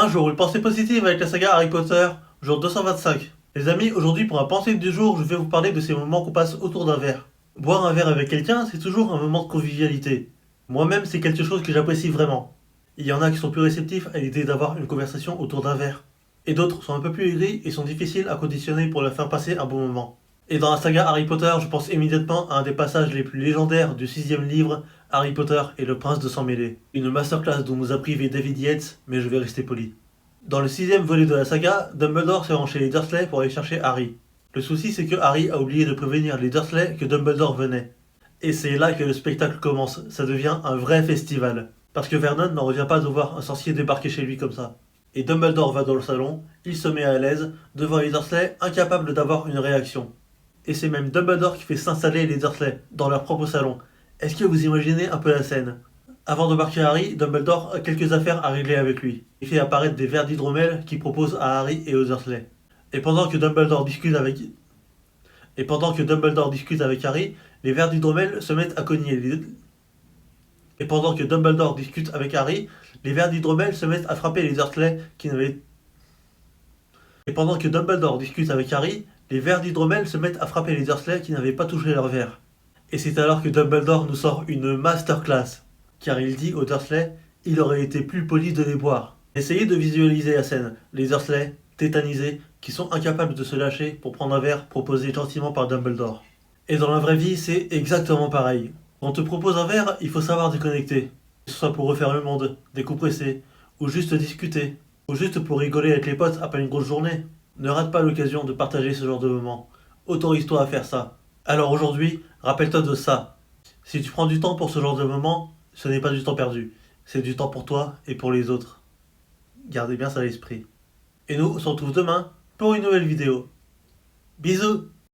Un jour, une pensée positive avec la saga Harry Potter, jour 225. Les amis, aujourd'hui pour la pensée du jour, je vais vous parler de ces moments qu'on passe autour d'un verre. Boire un verre avec quelqu'un, c'est toujours un moment de convivialité. Moi-même, c'est quelque chose que j'apprécie vraiment. Il y en a qui sont plus réceptifs à l'idée d'avoir une conversation autour d'un verre. Et d'autres sont un peu plus aigris et sont difficiles à conditionner pour leur faire passer un bon moment. Et dans la saga Harry Potter, je pense immédiatement à un des passages les plus légendaires du sixième livre, Harry Potter et le prince de sang mêlé. Une masterclass dont nous a privé David Yates, mais je vais rester poli. Dans le sixième volet de la saga, Dumbledore se rend chez les Dursley pour aller chercher Harry. Le souci c'est que Harry a oublié de prévenir les Dursley que Dumbledore venait. Et c'est là que le spectacle commence, ça devient un vrai festival. Parce que Vernon n'en revient pas de voir un sorcier débarquer chez lui comme ça. Et Dumbledore va dans le salon, il se met à l'aise, devant les Dursley, incapable d'avoir une réaction. Et c'est même Dumbledore qui fait s'installer les Dursley, dans leur propre salon. Est-ce que vous imaginez un peu la scène? Avant d'embarquer Harry, Dumbledore a quelques affaires à régler avec lui. Il fait apparaître des verres d'hydromel qu'il propose à Harry et aux Dursley. Et pendant que Dumbledore discute avec... Et pendant que Dumbledore discute avec Harry, les verres d'hydromel se mettent à cogner. Et pendant que Dumbledore discute avec Harry, les verres d'hydromel se mettent à frapper les Dursley qui n'avaient... Et pendant que Dumbledore discute avec Harry, les verres d'hydromel se mettent à frapper les Dursley qui n'avaient pas touché leur verre. Et c'est alors que Dumbledore nous sort une masterclass. Car il dit aux Dursley, il aurait été plus poli de les boire. Essayez de visualiser la scène. Les Dursley, tétanisés, qui sont incapables de se lâcher pour prendre un verre proposé gentiment par Dumbledore. Et dans la vraie vie, c'est exactement pareil. Quand on te propose un verre, il faut savoir déconnecter. Que ce soit pour refaire le monde, décompresser, ou juste discuter, ou juste pour rigoler avec les potes après une grosse journée. Ne rate pas l'occasion de partager ce genre de moment. Autorise-toi à faire ça. Alors aujourd'hui, rappelle-toi de ça. Si tu prends du temps pour ce genre de moment, ce n'est pas du temps perdu. C'est du temps pour toi et pour les autres. Gardez bien ça à l'esprit. Et nous, on se retrouve demain pour une nouvelle vidéo. Bisous!